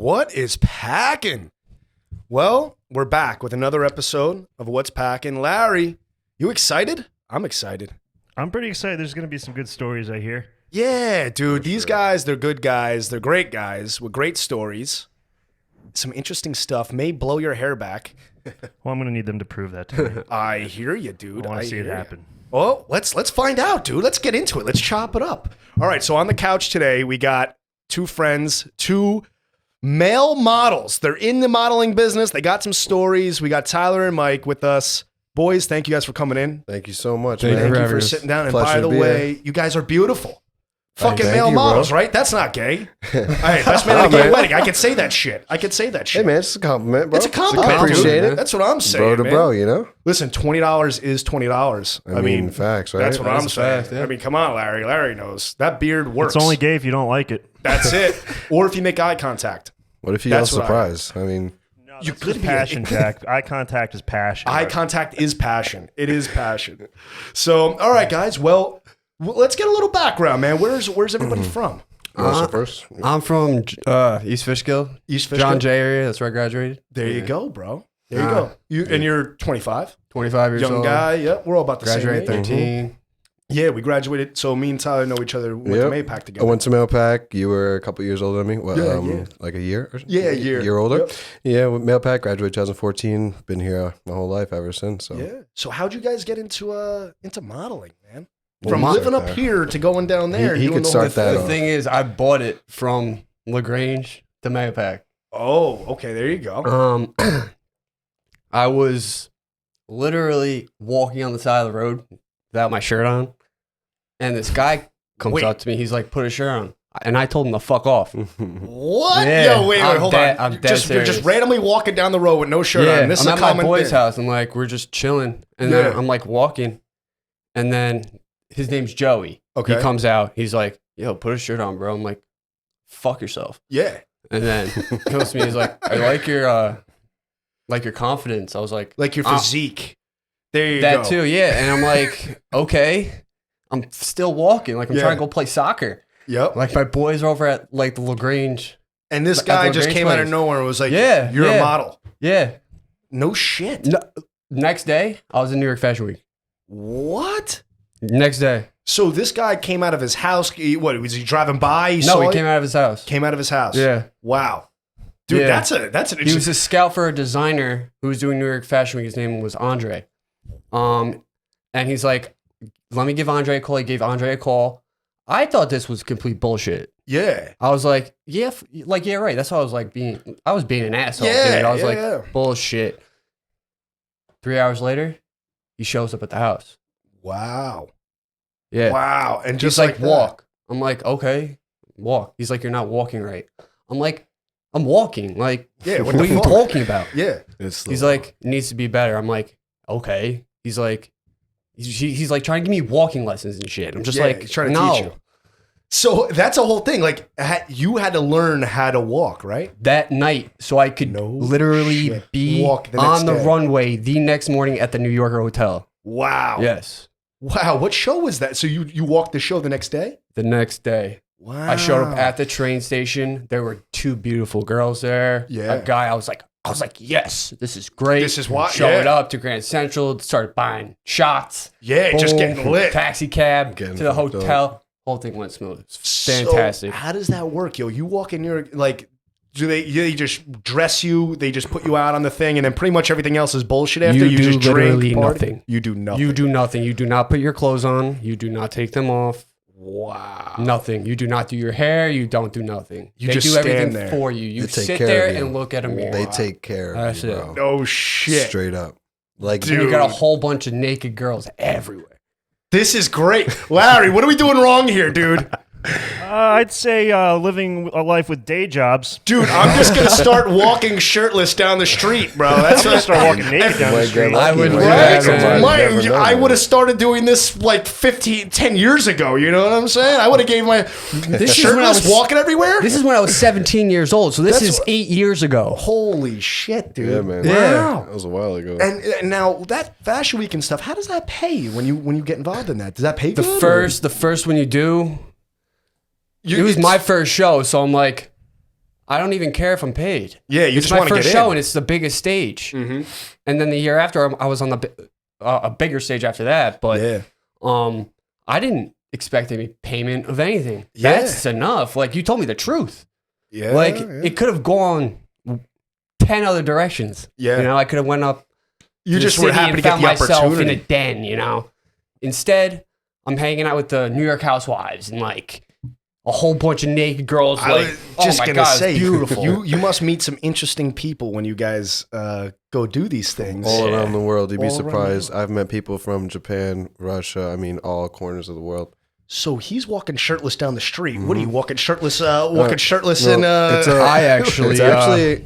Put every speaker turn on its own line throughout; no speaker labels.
What is Pac'n? Well, we're back with another episode of What's Pac'n. Larry, you excited? I'm excited.
I'm pretty excited. There's going to be some good stories, I hear.
Yeah, dude. These guys, they're good guys. They're great guys with great stories. Some interesting stuff. May blow your hair back.
Well, I'm going to need them to prove that to me.
I hear you, dude.
I want to see it happen.
Well, let's find out, dude. Let's get into it. Let's chop it up. All right, so on the couch today, we got two friends, two male models. They're in the modeling business. They got some stories. We got Tyler and Mike with us. Boys, thank you guys for coming in.
Thank you so much.
Thank you for sitting down. And by the way, you guys are beautiful. Fucking
Thank
male
you,
models,
bro.
right? That's not gay. All right, best man at a gay wedding. I could say that shit.
Hey, man, it's a compliment, bro.
It's a compliment.
I appreciate
dude.
it.
That's what I'm saying,
Bro to
man.
bro, you know?
Listen, $20 is $20.
I mean, facts, right?
That's what I'm saying.
Fact, yeah.
I mean, come on, Larry. Larry knows. That beard works.
It's only gay if you don't like it.
That's it. Or if you make eye contact.
What if you yell
That's what
surprise? I mean,
No,
You
that's
could
just
be-
passion, Jack. Eye contact is passion.
Eye contact is passion. It is passion. So, all right, guys. Well, let's get a little background, man. Where's everybody from?
first.
I'm from East Fishkill,
East Fishkill?
John Jay area. That's where I graduated.
There you go, bro. There you go. And you're 25,
25 years
young
old.
guy. Yep, we're all about the
Graduated
same age.
13.
Yeah, we graduated. So me and Tyler know each other. We went to Maypac
I
together.
went to Mailpac. You were a couple years older than me. Well,
Yeah.
like a year? Or
Yeah, a year.
Year older.
Yep.
Yeah, with Mailpac, graduated 2014. Been here my whole life ever since. So.
Yeah. So how'd you guys get into modeling, man?
Well,
From
Mark-
living up here to going down there.
He
and doing
could
the whole
start that
thing.
The
off.
thing is, I bought it from LaGrange to Mayapack.
Oh, okay. There you go.
I was literally walking on the side of the road without my shirt on, and this guy comes
Wait.
up to me. He's like, "Put a shirt on," and I told him to fuck off.
What?
Yeah,
Yo, wait,
I'm
hold
dead-
on.
I'm dead
You're just
serious.
randomly walking down the road with no shirt
Yeah,
on. This
I'm
is
at
a
my
common
boy's
thing.
house. I'm like, we're just chilling, and then
Yeah.
I'm like walking, and then his name's Joey.
Okay.
He comes out. He's like, "Yo, put a shirt on, bro." I'm like, "Fuck yourself."
Yeah.
And then he comes to me. He's like, "I like your confidence." I was like,
Like your physique. There you
"That
go.
too, yeah." And I'm like, "Okay." I'm still walking. Like I'm
Yeah.
trying to go play soccer.
Yep.
Like my boys are over at like the LaGrange.
And this
at
guy
the
just
Grange
came out of
place.
nowhere and was like,
Yeah,
you're a
yeah.
model.
Yeah.
No shit.
No, next day, I was in New York Fashion Week.
What?
Next day.
So this guy came out of his house. What, was he driving by?
No,
saw
he
it?
came out of his house.
Came out of his house.
Yeah.
Wow. Dude,
Yeah.
that's an
He
interesting.
was a scout for a designer who was doing New York Fashion Week. His name was Andre. And he's like, "Let me give Andre a call." He gave Andre a call. I thought this was complete bullshit.
Yeah.
I was like, yeah, yeah, right. That's how I was like I was being an asshole,
Yeah,
dude. I was
yeah,
like,
yeah.
bullshit. 3 hours later, he shows up at the house.
Wow.
Yeah.
Wow. And
Just
just
like,
that.
walk. I'm like, okay, walk. He's like, "You're not walking right." I'm like, "I'm walking. Like,
Yeah,
what
what
are
the
you
fuck?
talking about?"
Yeah.
He's like, "It needs to be better." I'm like, okay. He's like, he's like trying to give me walking lessons and shit. I'm just
Yeah,
like,
he's trying to
no.
teach you. So that's a whole thing. Like you had to learn how to walk, right?
That night, so I could
No
literally
shit.
be
Walk the next
on the
day.
runway the next morning at the New Yorker Hotel.
Wow.
Yes.
Wow. What show was that? So you walked the show the next day?
The next day.
Wow.
I showed up at the train station. There were two beautiful girls there.
Yeah.
A guy, I was like, yes, this is great.
This is what-
Showed
yeah.
up to Grand Central, started buying shots.
Yeah, just
Boom,
getting lit.
Taxi cab
Getting
to the
fucked up.
hotel. Whole thing went smooth. It's fantastic.
So how does that work, yo? You walk in your like, do they just dress you? They just put you out on the thing, and then pretty much everything else is bullshit after
You do
just
literally
drink, party?
nothing.
You do nothing.
You do nothing. You do not put your clothes on. You do not take them off.
Wow.
Nothing. You do not do your hair. You don't do nothing.
You
they
just
do
stand
everything
there.
for you. You
They take
sit
care
there
of you.
and look at a mirror.
They take care of
That's
you,
it.
bro.
No shit.
Straight up. Like,
Dude.
You got a whole bunch of naked girls everywhere.
This is great, Larry. What are we doing wrong here, dude?
I'd say living a life with day jobs.
Dude, I'm just gonna start walking shirtless down the street, bro. That's
I'm going to start walking naked down the
Might
street.
get lucky,
I would
might
do
get
that,
somebody.
man.
You never know,
I
man.
would have started doing this like 10 years ago. You know what I'm saying? I would have gave my
is when I
shirtless
was-
walking everywhere.
This is when I was 17 years old. So this
That's
is
what-
8 years ago.
Holy shit, dude!
Yeah, man.
Wow.
That was a while ago.
And now that Fashion Week and stuff, how does that pay you when you get involved in that? Does that pay
The
good,
first when you do,
or-
it was my first show. So I'm like, I don't even care if I'm paid.
Yeah, you
It's
just
my
want to get
first show,
in.
and it's the biggest stage.
Mm-hmm.
And then the year after, I was on a bigger stage after that. But
Yeah.
I didn't expect any payment of anything.
Yeah.
That's enough. Like, you told me the truth.
Yeah.
Like,
yeah.
it could have gone 10 other directions.
Yeah.
You know, I could have went up.
You
to the
just were
city
happy
and
to get
found
the
myself
opportunity.
in a den, you know. Instead, I'm hanging out with the New York housewives and like a whole bunch of naked girls.
I
Like,
was
oh
just
my
gonna
God,
say,
it's beautiful.
You must meet some interesting people when you guys go do these things.
All around the world. You'd be
All around the
surprised. I've met people from Japan, Russia. I mean, all corners of the world.
So he's walking shirtless down the street. What are you walking shirtless? Walking shirtless
No,
in?
it's a-
I actually,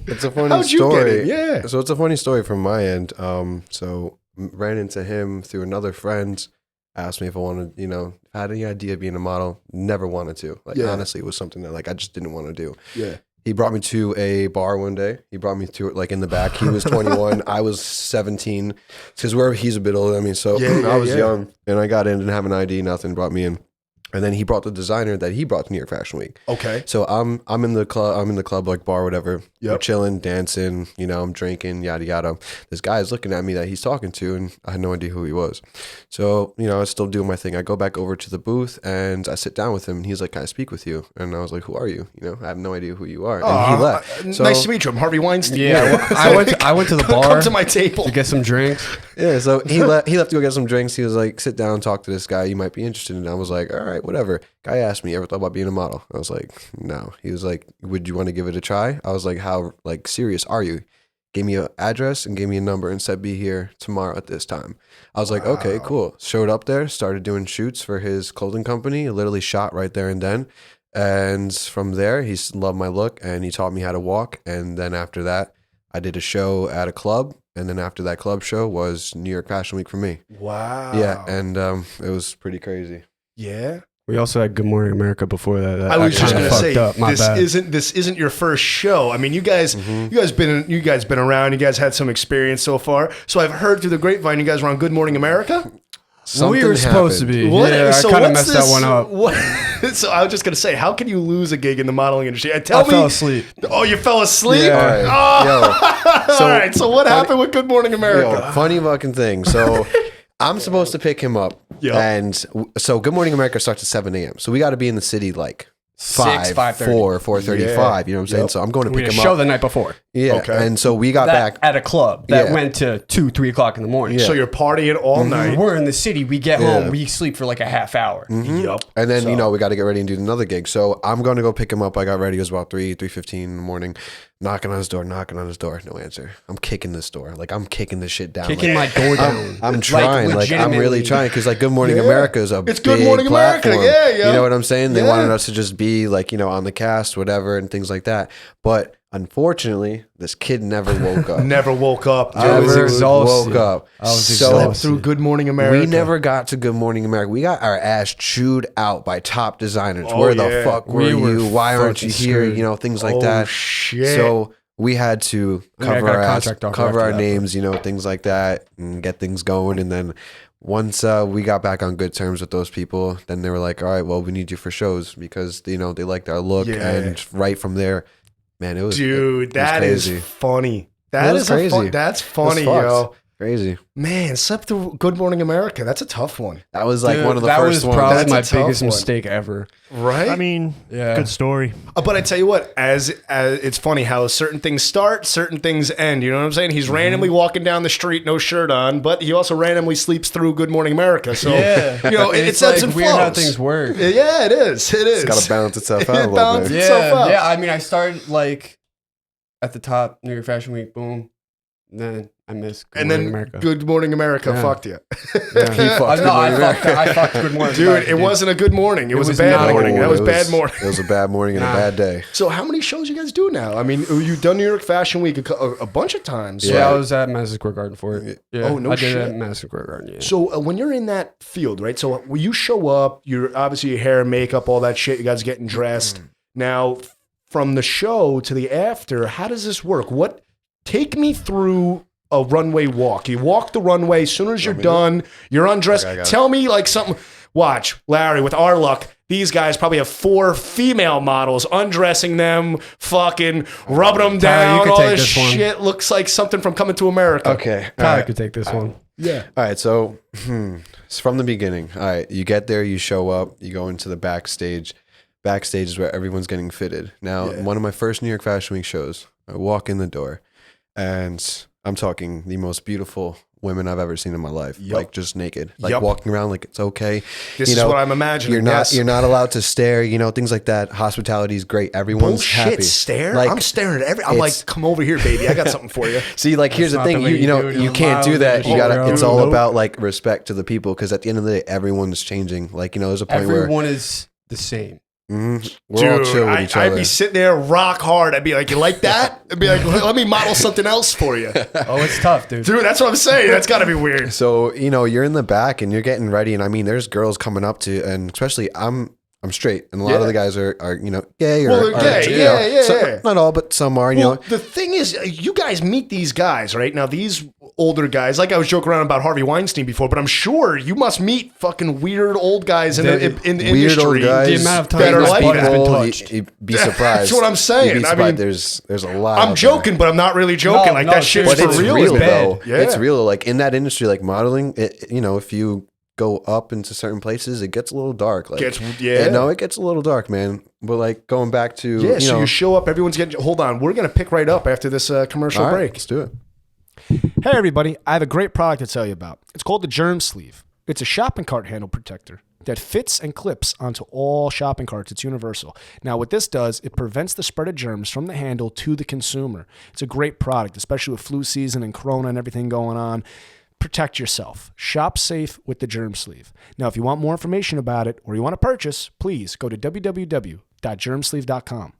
it's a funny
How'd you
story.
get it? Yeah.
So it's a funny story from my end. So ran into him through another friend. Asked me if I wanted, had any idea of being a model. Never wanted to. Like honestly, it was something that I just didn't want to do.
Yeah.
He brought me to a bar one day. He brought me to it like in the back. He was 21. I was 17. Because he's a bit older than me. So I was young. And I got in, didn't have an ID, nothing, brought me in. And then he brought the designer that he brought to New York Fashion Week.
Okay.
So I'm in the club, like bar, whatever.
Yep.
We're chilling, dancing, I'm drinking, yada yada. This guy is looking at me that he's talking to, and I had no idea who he was. So, I was still doing my thing. I go back over to the booth and I sit down with him, and he's like, "Can I speak with you?" And I was like, "Who are you?" I have no idea who you are. And he left. So,
nice to meet you. I'm Harvey Weinstein.
Yeah, I went to the bar
Come to my table.
to get some drinks.
yeah, so he left to go get some drinks. He was like, "Sit down, talk to this guy. You might be interested." And I was like, "All right, whatever." Guy asked me, "Ever thought about being a model?" I was like, "No." He was like, "Would you want to give it a try?" I was like, "How serious are you?" Gave me an address and gave me a number and said, "Be here tomorrow at this time." I was like, "Okay, cool." Showed up there, started doing shoots for his clothing company. Literally shot right there and then. And from there, he loved my look and he taught me how to walk. And then after that, I did a show at a club. And then after that club show was New York Fashion Week for me.
Wow.
Yeah, and it was pretty crazy.
Yeah.
We also had Good Morning America before that.
I was just
kinda
gonna
fucked
say
up. My bad.
this isn't your first show. I mean, you guys been around. You guys had some experience so far. So I've heard through the grapevine you guys were on Good Morning America.
Something
we were supposed to
happened.
be. Yeah, I kind of messed that one up.
What? So I was just gonna say, how can you lose a gig in the modeling industry?
I fell asleep.
Oh, you fell asleep.
Yeah.
Oh.
So,
all right. So what happened with Good Morning America?
Funny fucking thing. So I'm supposed to pick him up.
Yep.
And so Good Morning America starts at 7 a.m. So we got to be in the city like 5,
5:30.
4, 4:35. You know what I'm saying?
Yep.
So I'm going to
We
pick
had a
him
show
up.
the night before.
Yeah.
Okay.
And so we got
That,
back.
at a club that
Yeah.
went to 2, 3 o'clock in the morning.
Yeah.
So you're partying all night.
We're in the city. We get
Yeah.
home. We sleep for like a half hour.
Yup.
And then, we got to get ready and do another gig. So I'm going to go pick him up. I got ready. It was about 3:15 in the morning. Knocking on his door. No answer. I'm kicking this door. Like, I'm kicking this shit down.
Kicking
like,
my door down.
I'm trying. Like, I'm really
legitimately.
trying. Because, like, Good Morning
Yeah.
America is a
It's
big
Good Morning America.
platform.
Yeah, yeah.
You know what I'm saying? They
Yeah.
wanted us to just be, like, on the cast, whatever, and things like that. But unfortunately, this kid never woke up.
Never woke up.
I was
Never
exhausted.
woke up.
I was
So-
Slept
exhausted.
through Good Morning America.
We never got to Good Morning America. We got our ass chewed out by top designers.
Oh,
Where
yeah.
the fuck were
We were
you? Why aren't you
fucking
here?
screwed.
Things like
Oh,
that.
shit.
So we had to
I mean, I
cover
got a
our ass,
contract offer
cover
after
our
that,
names, things like that, and get things going. And then once we got back on good terms with those people, then they were like, "All right, well, we need you for shows," because they liked our look.
Yeah.
And right from there, man, it was
Dude,
it was
that is
crazy.
funny.
It
That
was
is
crazy.
that's
It was
funny,
fucked.
yo.
Crazy.
Man, slept through Good Morning America. That's a tough one,
That was like
Dude,
one of the
that
first
was
ones.
probably
That's a
my
tough
biggest
one.
mistake ever.
right?
I mean,
Yeah.
good story.
But I tell you what, as it's funny how certain things start, certain things end. You know what I'm saying? He's randomly walking down the street, no shirt on, but he also randomly sleeps through Good Morning America. So
Yeah.
it
It's
ebbs
like
and
weird
flows.
how things work.
Yeah, it is. It is.
It's got to balance itself out a
It
little
balances
bit.
itself out.
Yeah. I mean, I started like at the top, New York Fashion Week, boom. Then I missed Good
And
Morning
then
America.
Good Morning America
Yeah.
fucked you.
He fucked Good Morning America.
I fucked Good Morning
Dude,
America.
it wasn't a good morning. It was a
was
bad
not a
morning.
good
That was
It
bad morning.
It was a bad morning and a
Nah.
bad day.
So how many shows you guys do now? I mean, you've done New York Fashion Week a bunch of times.
Yeah,
right?
I was at Madison Square Garden for it. Yeah,
Oh, no
I did
shit.
it at Madison Square Garden, yeah.
So when you're in that field, right? So when you show up, you're obviously your hair, makeup, all that shit. You guys getting dressed. Now, from the show to the after, how does this work? Take me through a runway walk. You walk the runway. As soon as you're done, you're undressed.
Okay, I got it.
Tell me like something. Watch, Larry, with our luck, these guys probably have 4 female models undressing them, fucking rubbing them
Tyler, you
down.
could
All
take
this
this one.
shit looks like something from Coming to America.
Okay.
Tyler could take this one.
Yeah.
All right, so it's from the beginning. All right, you get there, you show up, you go into the backstage. Backstage is where everyone's getting fitted. Now, one of my first New York Fashion Week shows, I walk in the door, and I'm talking the most beautiful women I've ever seen in my life, like just naked, like walking around like it's okay.
This is what I'm imagining.
You're not allowed to stare, things like that. Hospitality is great. Everyone's
Bullshit,
happy.
stare?
Like,
I'm staring at I'm like, come over here, baby. I got something for you.
See, like, here's the
not the
thing.
way you do it.
You
You're
can't do
allowed
that.
to
You gotta.
show
It's
your
all
look.
about like respect to the people, because at the end of the day, everyone's changing. Like, there's a point where
Everyone is the same.
we're all chill with each
I'd
other.
be sitting there rock hard. I'd be like, you like that? I'd be like, let me model something else for you.
Oh, it's tough, dude.
Dude, that's what I'm saying. That's got to be weird.
So, you're in the back and you're getting ready, and I mean, there's girls coming up to, and especially I'm straight, and a lot of the guys are gay or
Well, they're
are,
gay. Yeah.
Not all, but some are.
Well, the thing is, you guys meet these guys, right? Now, these older guys, like I was joking around about Harvey Weinstein before, but I'm sure you must meet fucking weird old guys in the
weird old
industry.
guys,
The amount of times
that are
my
like
butt has
that.
been
people,
touched.
you'd be surprised.
That's what I'm saying.
You'd be
I
surprised.
mean,
there's a lot.
I'm
out
joking, but I'm not really joking.
No,
that shit's
But
for
it's
real.
real,
It's
though.
bad. Yeah.
It's real. Like in that industry, like modeling, if you go up into certain places, it gets a little dark. Like, it gets a little dark, man. But like going back to
so you show up, everyone's getting. Hold on, we're gonna pick right up after this commercial
all right,
break.
let's do it.
Hey, everybody. I have a great product to tell you about. It's called the Germ Sleeve. It's a shopping cart handle protector that fits and clips onto all shopping carts. It's universal. Now, what this does, it prevents the spread of germs from the handle to the consumer. It's a great product, especially with flu season and corona and everything going on. Protect yourself. Shop safe with the Germ Sleeve. Now, if you want more information about it or you want to purchase, please go to www.germsleeve.com.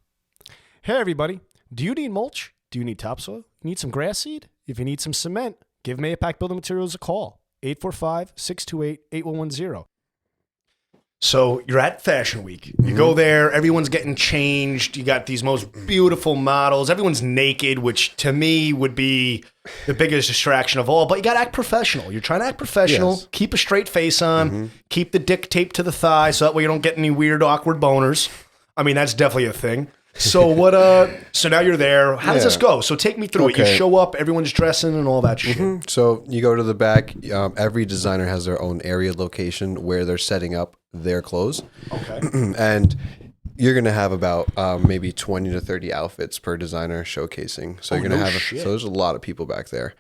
Hey, everybody. Do you need mulch? Do you need topsoil? You need some grass seed? If you need some cement, give Mayapack Building Materials a call. 845-628-8110.
So you're at Fashion Week. You go there, everyone's getting changed. You got these most beautiful models. Everyone's naked, which to me would be the biggest distraction of all. But you got to act professional. You're trying to act professional.
Yes.
Keep a straight face on. Keep the dick taped to the thigh so that way you don't get any weird, awkward boners. I mean, that's definitely a thing. So what? So now you're there. How does this go? So take me through it. You
Okay.
show up, everyone's dressing and all that shit.
So you go to the back. Every designer has their own area location where they're setting up their clothes.
Okay.
And you're gonna have about maybe 20 to 30 outfits per designer showcasing. So you're gonna have. So there's a lot of people back there.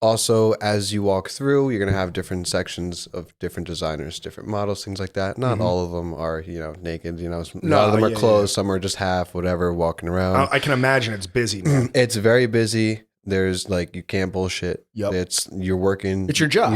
Also, as you walk through, you're gonna have different sections of different designers, different models, things like that. Not all of them are naked. A lot of them are clothed. Some are just half, whatever, walking around.
I can imagine it's busy, man.
It's very busy. There's you can't bullshit.
Yep.
You're working.
It's your job.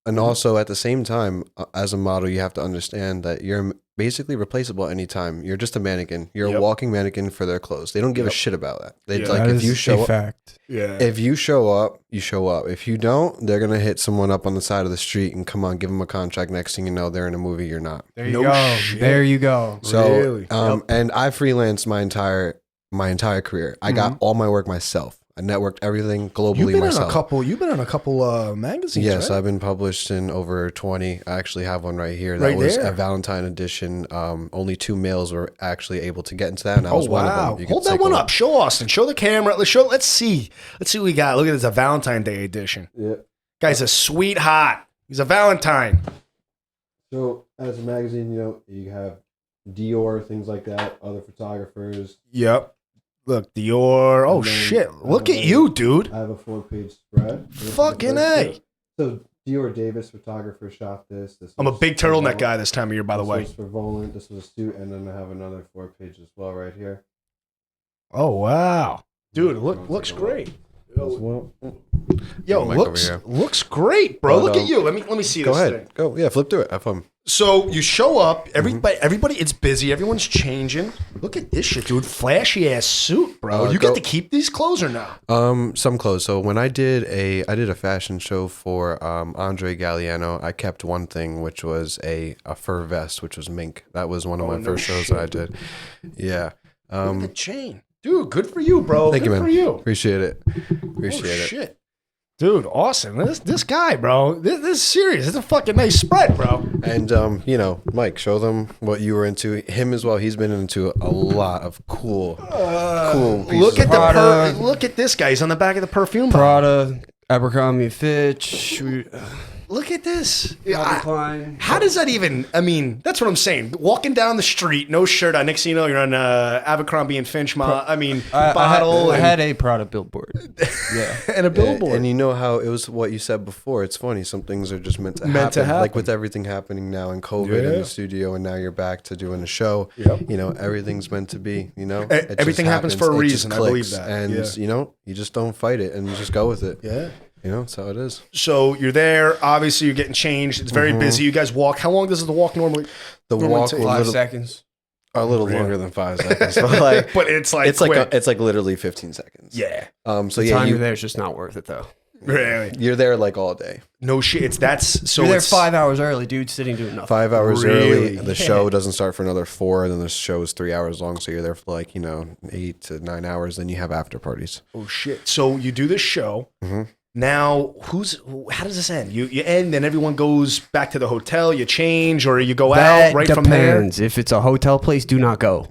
And also at the same time, as a model, you have to understand that you're basically replaceable anytime. You're just a mannequin. You're a walking mannequin for their clothes. They don't give a shit about that. They if you show up,
fact.
Yeah.
if you show up, you show up. If you don't, they're gonna hit someone up on the side of the street and come on, give them a contract. Next thing you know, they're in a movie. You're not.
There you
No
go.
shit.
There you go.
So,
Really?
and I freelanced my entire career. I got all my work myself. I networked everything globally
You've been
myself.
You've been in a couple magazines.
Yes,
right?
I've been published in over 20. I actually have one right here. That
Right
was
there.
a Valentine edition. Only 2 males were actually able to get into that, and I was one of them. You can
Hold that
take
one
a
up.
look.
Show Austin. Show the camera. Let's see. Let's see what we got. Look at this. A Valentine Day edition.
Yeah.
Guy's a sweetheart. He's a Valentine.
So, as a magazine, you have Dior, things like that, other photographers.
Yep. Look, Dior. Oh
And then-
shit. Look at you, dude.
I have a 4-page spread.
Fucking A.
So, Dior Davis photographer shot this.
I'm a big turtleneck guy this time of year, by the way.
This was for Volant. This was a suit, and then I have another 4-page as well right here.
Oh wow, dude,
Take a
looks
look.
great.
As well.
Yo,
Mic over
looks
here.
great, bro.
But,
Look at you. Let me see
Go
this
ahead.
thing.
Go. Yeah, flip through it. Have fun.
So you show up, everybody, it's busy, everyone's changing. Look at this shit, dude. Flashy ass suit, bro. You get to keep these clothes or not?
Some clothes. So when I did a fashion show for Andre Galliano, I kept one thing, which was a fur vest, which was mink. That was one of my first shows that I did. Yeah.
Look at the chain. Dude, good for you, bro.
Thank
good
you, man.
for you.
Appreciate it.
Oh, shit.
Dude, awesome. This guy, bro. This is serious. It's a fucking nice spread, bro.
And Mike, show them what you were into. Him as well. He's been into a lot of cool pieces.
Look at
Prada.
look at this guy. He's on the back of the perfume bottle.
Prada, Abercrombie Fitch,
Look at this.
Calvin Klein.
How does that even? I mean, that's what I'm saying. Walking down the street, no shirt on. Next thing you know, you're on Abercrombie and Finch. Bottle
I had a Prada billboard. Yeah.
and a billboard.
And you know how it was what you said before. It's funny. Some things are just meant to happen. Like with everything happening now in COVID in the studio, and now you're back to doing a show.
Yep.
Everything's meant to be. It
Everything
just
happens for a
It just
reason. I believe
clicks.
that.
And you just don't fight it, and you just go with it.
Yeah.
That's how it is.
So you're there. Obviously, you're getting changed. It's very busy. You guys walk. How long does the walk normally?
The walk
take?
will
5 seconds.
a little longer than 5 seconds, but
But it's like
it's like literally 15 seconds.
yeah.
So
Time
you
you're there is just not worth it though.
Really?
you're there like all day.
No shit. So
You're there
it's
5 hours early, dude, sitting doing nothing.
5 hours
Really?
early. The show doesn't start for another 4. Then the show is 3 hours long, so you're there for 8 to 9 hours. Then you have after parties.
Oh shit. So you do this show.
Mhm.
Now, how does this end? You end, and everyone goes back to the hotel. You change, or you go out right from there.
Depends. If it's a hotel place, do not go.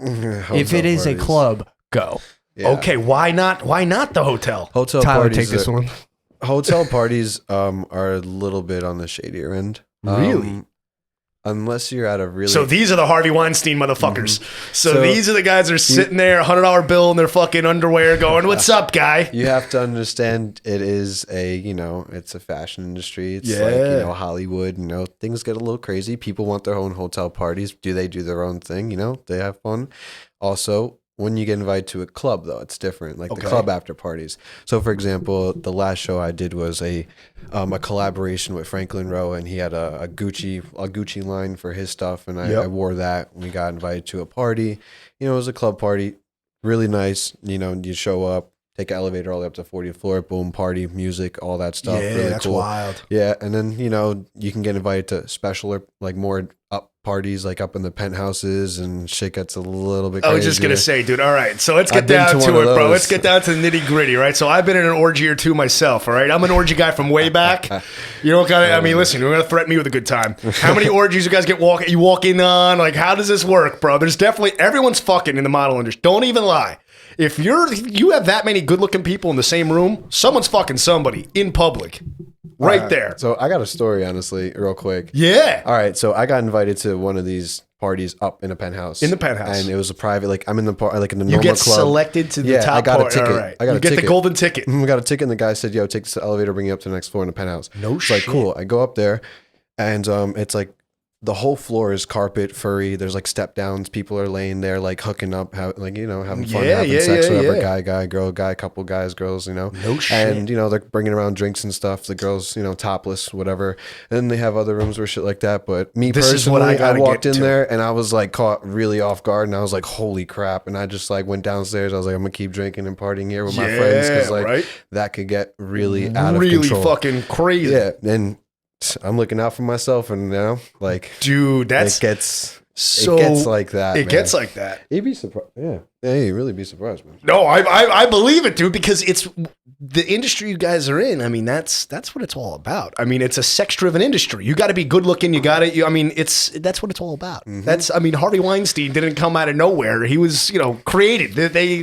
If it is a club, go.
Yeah.
Okay, why not? Why not the hotel?
Hotel
Tyler,
parties.
take this one.
Hotel parties are a little bit on the shadier end.
Really?
Unless you're at a really
So these are the Harvey Weinstein motherfuckers. So,
So
these are the guys that are sitting there, $100 bill in their fucking underwear, going, "What's up, guy?"
you have to understand it is it's a fashion industry. It's
Yeah.
Hollywood, things get a little crazy. People want their own hotel parties. Do they do their own thing? They have fun. Also, when you get invited to a club, though, it's different. Like the club after parties. So, for example, the last show I did was a collaboration with Franklin Rowe, and he had a Gucci line for his stuff, and I wore that. We got invited to a party. It was a club party, really nice. You show up, take an elevator all the way up to 40th floor, boom, party, music, all that stuff.
Yeah,
really
that's
cool.
wild.
Yeah, and then you can get invited to special more up parties, like up in the penthouses, and shit gets a little bit crazy.
I was just gonna say, dude. All right, so let's get
I've been
down
to
to
one
it,
of
bro.
those.
Let's get down to the nitty gritty, right? So I've been in an orgy or two myself. All right, I'm an orgy guy from way back. You don't gotta. I mean, listen, you're gonna threaten me with a good time. How many orgies you guys get walking on? Like, how does this work, bro? There's definitely everyone's fucking in the model industry. Don't even lie. If you have that many good-looking people in the same room, someone's fucking somebody in public, right there.
So I got a story, honestly, real quick.
Yeah.
All right, so I got invited to one of these parties up in a penthouse.
In the penthouse.
and it was a private. I'm in the in the
You
normal
get
club.
selected to the
Yeah,
top
I got a
part.
ticket.
All right.
I got
you
a
get the
ticket.
golden ticket.
I got a ticket, and the guy said, "Yo, take this elevator, bring you up to the next floor in the penthouse."
No
it's
shit.
like cool. I go up there, and it's like the whole floor is carpet, furry. There's step downs. People are laying there hooking up, having fun, having sex, whatever.
yeah.
Guy, girl, guy, couple guys, girls.
No
And
shit.
they're bringing around drinks and stuff. The girls, topless, whatever. And then they have other rooms where shit like that. But me
This is what
personally,
I gotta
walked
get
in
to.
there and I was caught really off guard, and I was like, holy crap! And I just went downstairs. I was like, I'm gonna keep drinking and partying here with my friends because
right?
that could get really out of
Really
control.
fucking crazy.
Yeah, and I'm looking out for myself, and
Dude, that's
it gets
so.
it gets like that.
It
man.
gets like that.
You'd be surprised. Yeah, you'd really be surprised, man.
No, I believe it, dude, because it's the industry you guys are in. I mean, that's what it's all about. I mean, it's a sex-driven industry. You got to be good looking. You got to. I mean, that's what it's all about.
Mm-hmm.
I mean, Harvey Weinstein didn't come out of nowhere. He was, created.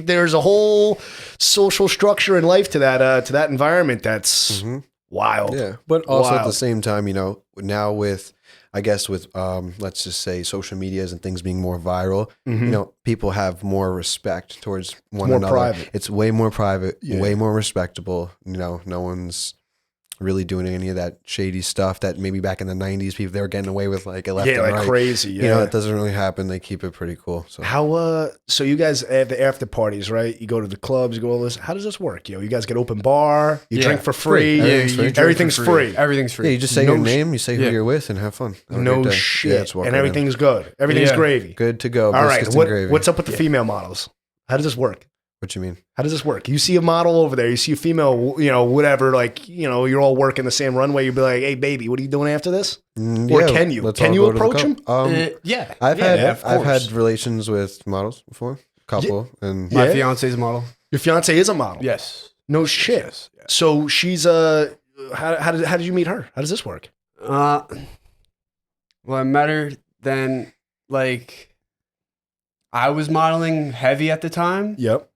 There's a whole social structure and life to that environment. That's wild.
Yeah, but also at the
Wild.
same time, now with, I guess with let's just say social medias and things being more viral, people have more respect towards one
more
another.
private.
It's way more private,
Yeah.
way more respectable. No one's really doing any of that shady stuff that maybe back in the 90s people they were getting away with left and right.
Crazy. Yeah.
That doesn't really happen. They keep it pretty cool. So
How so you guys have the after parties, right? You go to the clubs, you go all this. How does this work? You guys get open bar, you drink for free.
Everything's free.
Everything's free.
yeah, you just say
No
your name, you say who
yeah.
you're with, and have fun. Have a
No
great day.
shit.
Yeah, just walk
and
right in.
everything's good. Everything's
Yeah.
gravy.
Good to go.
All right.
Biscuits and gravy.
What's up with the female models? How does this work?
What you mean?
How does this work? You see a model over there, you see a female, whatever, you're all working the same runway. You'd be like, hey, baby, what are you doing after this? Or can you?
let's
Can
all
you
go to the
approach
club.
him?
Yeah.
I've
of
had
course.
relations with models before, couple, and
My
Yeah.
fiance's a model.
Your fiance is a model.
Yes.
No shit.
Yes.
So she's how did you meet her? How does this work?
Well, I met her then, like, I was modeling heavy at the time,
Yep.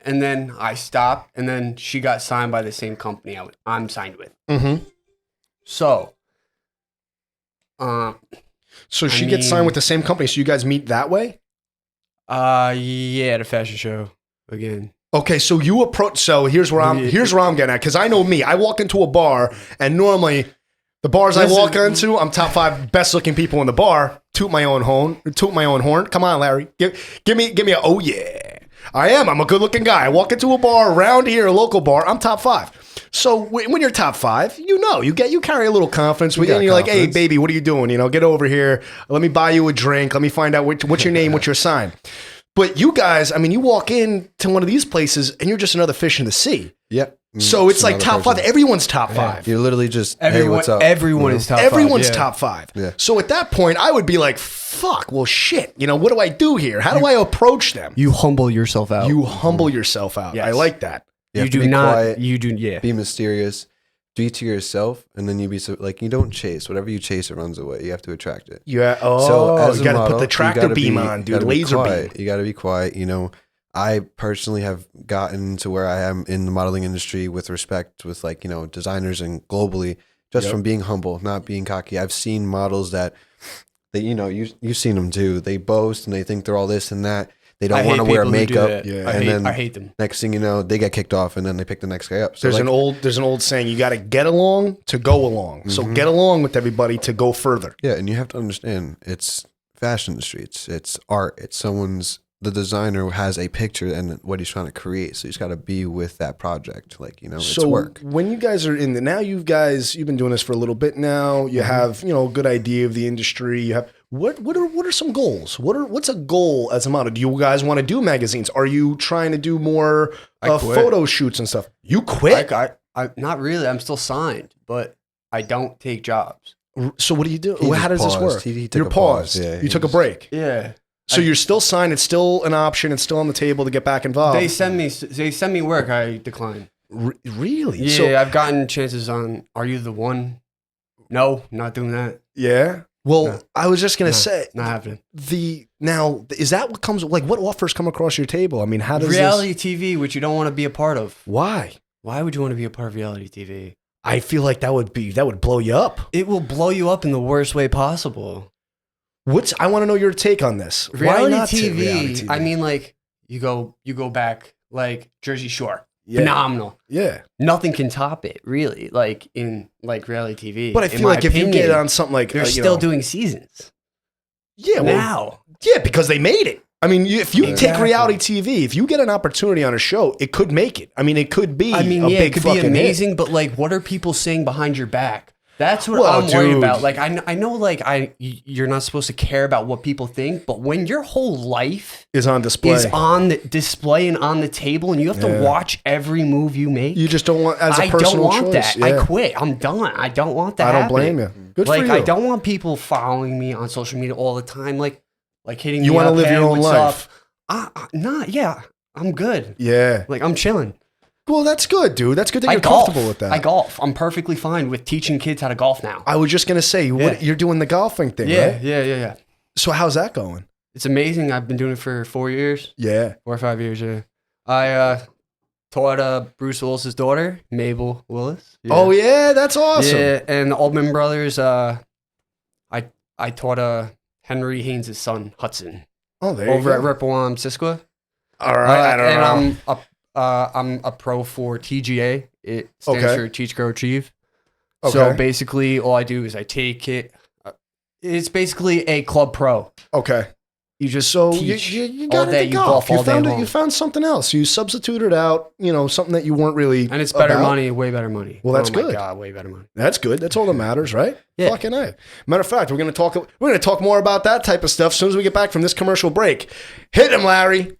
and then I stopped, and then she got signed by the same company I'm signed with.
Mm-hmm.
So,
So she gets signed with the same company. So you guys meet that way?
yeah, at a fashion show again.
Okay, so you approach. So here's where I'm getting at, because I know me. I walk into a bar, and normally the bars I walk into, I'm top 5 best looking people in the bar. Toot my own horn. Come on, Larry. Give me a oh yeah. I am. I'm a good looking guy. I walk into a bar around here, a local bar. I'm top 5. So when you're top 5, you carry a little confidence with you, and you're like, hey baby, what are you doing? Get over here. Let me buy you a drink. Let me find out what's your name, what's your sign. But you guys, I mean, you walk in to one of these places and you're just another fish in the sea.
Yep.
So it's like top 5. Everyone's top 5.
You're literally just,
Everyone,
hey, what's up?
everyone is top 5.
Everyone's
yeah.
top 5.
Yeah.
So at that point, I would be like, fuck, well, shit. What do I do here? How do I approach them?
You humble yourself out.
You humble yourself out.
Yes.
I like that.
You, have
do
to be
not.
quiet,
You do. Yeah.
be mysterious, be to yourself, and then you be like, you don't chase. Whatever you chase, it runs away. You have to attract it.
Yeah.
As
You
a
got to
model,
put the
you
tractor
gotta
beam
be-
on,
you
dude.
gotta be
Laser beam.
quiet. You got to be quiet. I personally have gotten to where I am in the modeling industry with respect with designers and globally, just from being humble, not being cocky. I've seen models that they, you've seen them too. They boast and they think they're all this and that. They don't want to wear makeup.
Yeah.
I hate them.
Next thing you know, they get kicked off and then they pick the next guy up. So
There's an old saying, you got to get along to go along. So get along with everybody to go further.
yeah, and you have to understand it's fashion industry. It's art. It's the designer has a picture and what he's trying to create. So he's got to be with that project. It's work.
When you guys are in you've been doing this for a little bit now. You have, a good idea of the industry. You have, what are some goals? What's a goal as a model? Do you guys want to do magazines? Are you trying to do more photo shoots and stuff? You quit?
I not really. I'm still signed, but I don't take jobs.
So what do you do?
He
How does
just
this work?
paused. He took
You're
a pause.
paused.
Yeah,
You took a break.
Yeah.
So you're still signed. It's still an option. It's still on the table to get back involved.
They send me work. I decline.
Really?
Yeah,
So,
I've gotten chances on. Are you the one? No, not doing that.
yeah. Well,
No.
I was just gonna say
Not happening.
now is that what comes like? What offers come across your table? I mean, how does
Reality TV, which you don't want to be a part of.
Why?
Why would you want to be a part of reality TV?
I feel like that would blow you up.
It will blow you up in the worst way possible.
I want to know your take on this. Why
Reality
not
TV,
reality TV?
I mean, like you go back like Jersey Shore.
Yeah.
Phenomenal.
Yeah.
Nothing can top it, really. Like in reality TV.
But I
In
feel
my
like if you
opinion,
get on something like
they're still doing seasons.
yeah, well,
Now.
yeah, because they made it. I mean, if you take
Exactly.
reality TV, if you get an opportunity on a show, it could make it. I mean, it could be.
I mean,
a
yeah,
big
it could be
fucking
amazing,
hit.
but like, what are people saying behind your back? That's what
Well,
I'm worried
dude.
about. Like, I know, like, you're not supposed to care about what people think, but when your whole life
Is on display.
is on the display and on the table, and you have
Yeah.
to watch every move you make,
You just don't want as a
I
personal
don't want
choice.
that.
Yeah.
I quit. I'm done. I don't want that.
I don't
happening.
blame you. Good
Like,
for you.
I don't want people following me on social media all the time. Like hitting
You
me
wanna
up,
live
"Hey,
your own
what's
life."
up?" Yeah, I'm good.
Yeah.
Like, I'm chilling.
Well, that's good, dude. That's good that
I
you're
golf.
comfortable with that.
I golf. I'm perfectly fine with teaching kids how to golf now.
I was just gonna say,
Yeah.
you're doing the golfing thing,
Yeah,
right?
yeah.
So how's that going?
It's amazing. I've been doing it for 4 years,
Yeah.
4 or 5 years. Yeah, I taught Bruce Willis's daughter, Mabel Willis. Yeah.
Oh yeah, that's awesome.
Yeah, and the Altman brothers. I taught Henry Haynes' son, Hudson,
Oh, there
over
you
at
go.
Ripple Siskwa.
All right, I don't know.
I'm a pro for TGA. It stands
Okay.
for Teach, Grow, Achieve.
Okay.
So basically, all I do is I take it. It's basically a club pro.
Okay.
You just
So
teach
you
all
got
day.
into
You
golf.
golf all day
found
long.
You found something else. You substituted out, something that you weren't really.
And it's better
about.
money, way better money.
Well, that's
oh
good.
My God, way better money.
That's good. That's all that matters, right?
Yeah.
Fucking A. Matter of fact, we're gonna talk more about that type of stuff as soon as we get back from this commercial break. Hit him, Larry.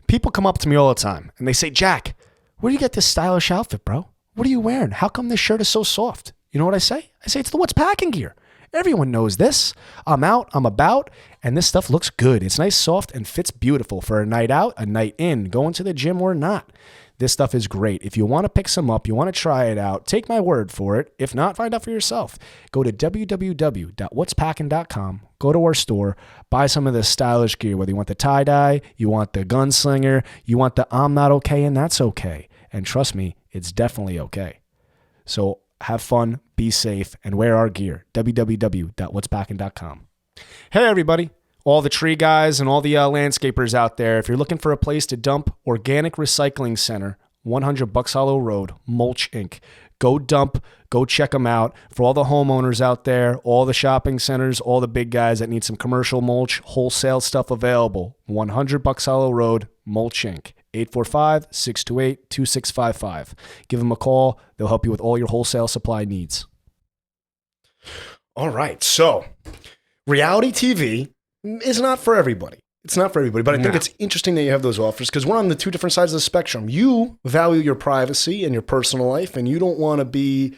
People come up to me all the time and they say, Jack, where do you get this stylish outfit, bro? What are you wearing? How come this shirt is so soft? You know what I say? I say, it's the What's Pac'n gear. Everyone knows this. I'm out, I'm about, and this stuff looks good. It's nice, soft, and fits beautiful for a night out, a night in, going to the gym or not. This stuff is great. If you want to pick some up, you want to try it out, take my word for it. If not, find out for yourself. Go to www.whatspac'n.com. Go to our store, buy some of this stylish gear, whether you want the tie-dye, you want the gunslinger, you want the I'm not okay and that's okay. And trust me, it's definitely okay. So have fun, be safe, and wear our gear. www.whatspac'n.com. Hey, everybody. All the tree guys and all the landscapers out there, if you're looking for a place to dump, Organic Recycling Center, 100 Bucks Hollow Road, Mulch Inc. Go dump, go check them out. For all the homeowners out there, all the shopping centers, all the big guys that need some commercial mulch, wholesale stuff available, 100 Bucks Hollow Road, Mulch Inc. 845-628-2655. Give them a call. They'll help you with all your wholesale supply needs.
All right. So reality TV is not for everybody. It's not for everybody, but I think it's interesting that you have those offers because we're on the two different sides of the spectrum. You value your privacy and your personal life, and you don't want to be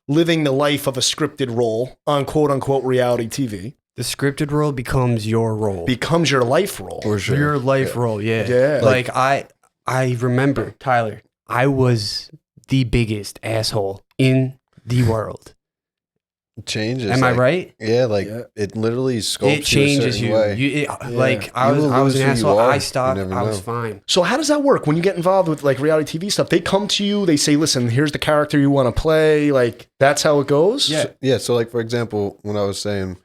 living the life of a scripted role on quote unquote reality TV.
The scripted role becomes your role.
Becomes your life role.
For sure.
Your life role, yeah.
Yeah.
Like I remember, Tyler, I was the biggest asshole in the world.
It changes.
Am I right?
Yeah, like it literally sculpts
It changes
you.
you.
A certain way.
Like I
You will
was
lose
an
who you
asshole.
are.
I
You
stopped.
never
I was
know.
fine.
So how does that work when you get involved with like reality TV stuff? They come to you, they say, listen, here's the character you want to play. Like that's how it goes?
Yeah.
Yeah, so like for example, when I was saying,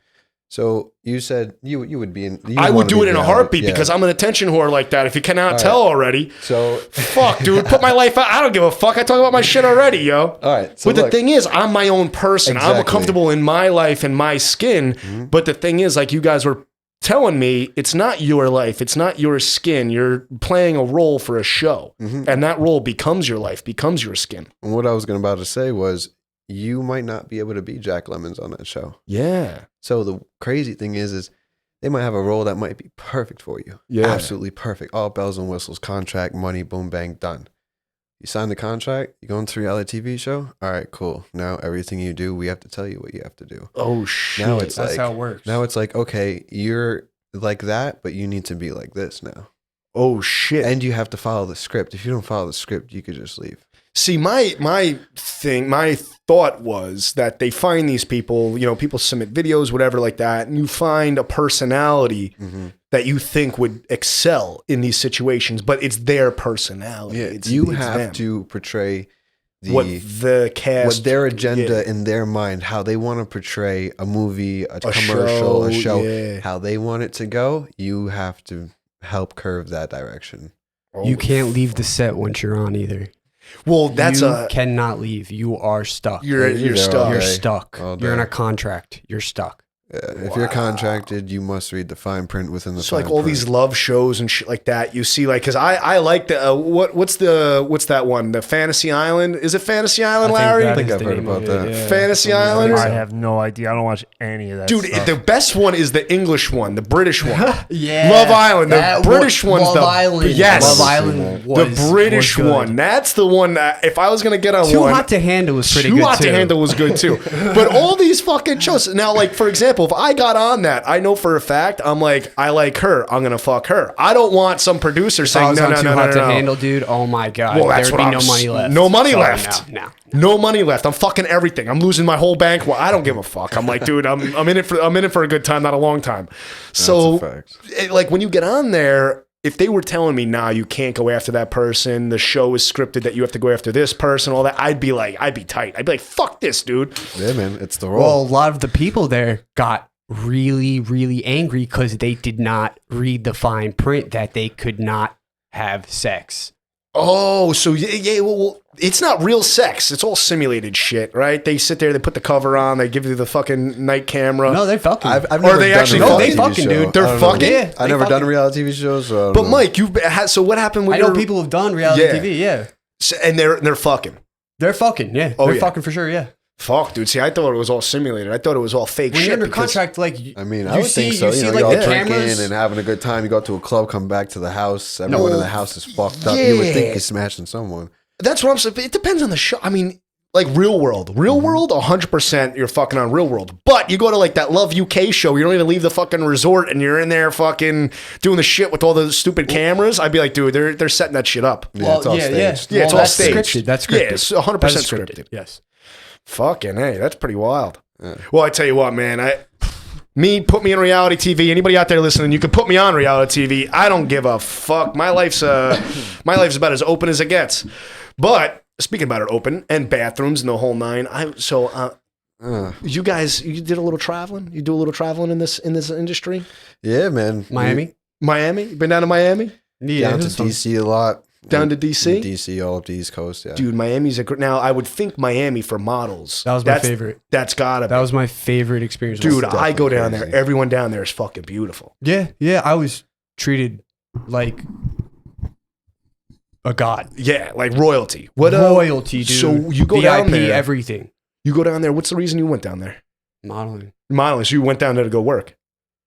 so you said you would be in.
I would do it in a heartbeat because I'm an attention whore like that. If you cannot tell already.
So
Fuck, dude. Put my life out. I don't give a fuck. I talk about my shit already, yo.
all right. So
But the
look,
thing is, I'm my own person. I'm
Exactly.
comfortable in my life and my skin. But the thing is, like you guys were telling me, it's not your life. It's not your skin. You're playing a role for a show. And that role becomes your life, becomes your skin.
what I was going about to say was, you might not be able to be Jack Lemmons on that show.
Yeah.
So the crazy thing is they might have a role that might be perfect for you.
Yeah.
Absolutely perfect. All bells and whistles, contract, money, boom, bang, done. You sign the contract, you go into a reality TV show. All right, cool. Now everything you do, we have to tell you what you have to do.
Oh, shit.
Now it's
That's
like,
how it works.
now it's like, okay, you're like that, but you need to be like this now.
Oh, shit.
And you have to follow the script. If you don't follow the script, you could just leave.
See, my thought was that they find these people, you know, people submit videos, whatever like that, and you find a personality that you think would excel in these situations, but it's their personality.
Yeah,
It's
you
them.
have to portray
what the cast,
what their agenda
yeah.
in their mind, how they want to portray a movie, a commercial,
show,
a show,
yeah.
how they want it to go. You have to help curve that direction.
You can't leave the set once you're on either.
Well, that's
you cannot leave. You are stuck.
You're
there
stuck.
all
You're
day.
stuck.
All
You're in
day.
a contract. You're stuck.
If you're contracted, you must read the fine print within the.
So like
fine
all
print.
these love shows and shit like that, you see, like, because I like the what's that one? The Fantasy Island? Is it Fantasy Island, Larry?
I think I've heard about that.
Fantasy Island.
I have no idea. I don't watch any of that
Dude,
stuff.
the best one is the English one, the British one.
Yeah.
Love Island. The
That
British
Love
one's the
Island.
yes.
Love Island was
The British
was good.
one. That's the one that if I was gonna get on
Too
one.
Hot to Handle was pretty
Too
good
Hot
too.
to Handle was good too. But all these fucking shows. Now, like, for example, if I got on that, I know for a fact, I'm like, I like her. I'm going to fuck her. I don't want some producer
If I
saying,
was
no,
on
no,
Too
no,
Hot
no,
to
no.
Handle, dude. Oh my god.
Well, that's
There'd
what
be
I'm
no money left.
No money
Sorry,
left.
No.
No money left. I'm fucking everything. I'm losing my whole bank. Well, I don't give a fuck. I'm like, dude, I'm in it for a good time, not a long time. So,
That's a fact.
like, when you get on there, if they were telling me, nah, you can't go after that person, the show is scripted that you have to go after this person, all that, I'd be tight. I'd be like, fuck this, dude.
Yeah, man, it's the role.
Well, a lot of the people there got really, really angry because they did not read the fine print that they could not have sex.
Oh, so yeah, well, it's not real sex. It's all simulated shit, right? They sit there, they put the cover on, they give you the fucking night camera.
No, they're fucking.
I've
Or
never
they
done
actually
a reality
fucking-
TV
fucking,
show.
dude.
They're
I don't know.
fucking?
Yeah,
I
they
never done a
fucking-
reality TV show, so I don't
But
know.
Mike, so what happened with
I know
your,
people have done reality
Yeah.
TV. Yeah,
and they're fucking.
they're fucking. Yeah,
Oh,
they're
yeah.
fucking for sure. Yeah.
Fuck, dude. See, I thought it was all simulated. I thought it was all fake
When
shit.
you're under
because-
contract, like
I mean,
you
I would
see,
think so.
You see,
know,
like
you're
the
all drinking
cameras.
and having a good time. You go to a club, come back to the house. Everyone in the house is fucked up. You would think
Yeah.
you're smashing someone.
That's what I'm saying. It depends on the show. I mean, like Real World. Real World, 100% you're fucking on Real World. But you go to like that Love UK show, you don't even leave the fucking resort and you're in there fucking doing the shit with all the stupid cameras. I'd be like, dude, they're setting that shit up.
Yeah, it's all staged.
Yeah, it's all
that's
staged.
scripted. That's scripted.
Yeah, it's 100%
That's
scripted.
Yes.
Fucking hey, that's pretty wild. Well, I tell you what, man, put me in reality TV. Anybody out there listening, you can put me on reality TV. I don't give a fuck. My life's about as open as it gets. But speaking about it, open and bathrooms and the whole nine. You guys, you did a little traveling. You do a little traveling in this industry.
Yeah, man.
Miami.
Miami. You been down to Miami?
Yeah,
Down to DC a lot.
Down to DC.
DC, all up the East Coast. Yeah.
Dude, Miami's now. I would think Miami for models.
That was my favorite.
That's gotta be.
That was my favorite experience.
Dude, I go down
crazy.
there. Everyone down there is fucking beautiful.
Yeah. I was treated like a god.
Yeah, like royalty. What
Royalty, dude.
So you go
VIP,
down there.
everything.
You go down there. What's the reason you went down there?
Modeling.
Modeling. So you went down there to go work.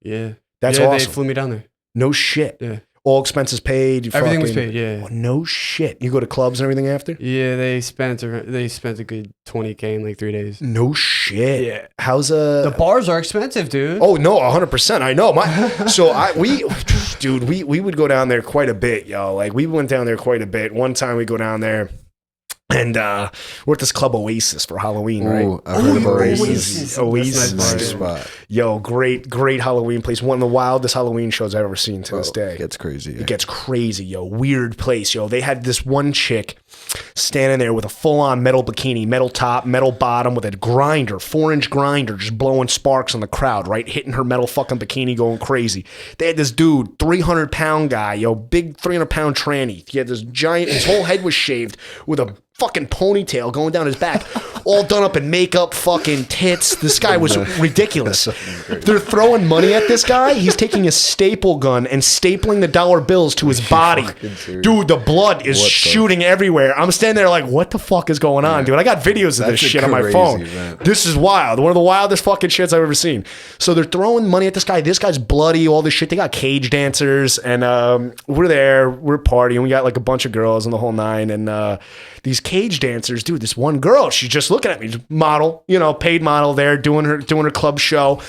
Yeah.
That's
They
awesome.
flew me down there.
No shit.
Yeah.
All expenses paid. You
Everything was
fucking-
paid. Yeah.
Oh, no shit. You go to clubs and everything after?
Yeah, they spent a good $20K in like 3 days.
No shit.
Yeah.
How's
The bars are expensive, dude.
Oh no, 100%. I know. We would go down there quite a bit, yo. Like we went down there quite a bit. One time we go down there and we're at this club Oasis for Halloween, right?
Ooh, I've heard of
Oasis.
Oasis.
That's
Nice
nice.
spot.
Yo, great Halloween place. One of the wildest Halloween shows I've ever seen to this day.
It gets crazy. Yeah.
It gets crazy, yo. Weird place, yo. They had this one chick standing there with a full-on metal bikini, metal top, metal bottom, with a grinder, 4-inch grinder, just blowing sparks on the crowd, right? Hitting her metal fucking bikini, going crazy. They had this dude, 300-pound guy, yo, big 300-pound tranny. He had this giant, his whole head was shaved with a fucking ponytail going down his back, all done up in makeup, fucking tits. This guy was ridiculous. They're throwing money at this guy. He's taking a staple gun and stapling the dollar bills to his body. Dude, the blood is shooting everywhere. I'm standing there like, what the fuck is going on, dude? I got videos of this shit on my
crazy,
phone.
man.
This is wild. One of the wildest fucking shits I've ever seen. So they're throwing money at this guy. This guy's bloody, all this shit. They got cage dancers, and we're there. We're partying. We got like a bunch of girls and the whole nine, and these cage dancers, dude, this one girl, she's just looking at me, model, paid model there, doing her club show.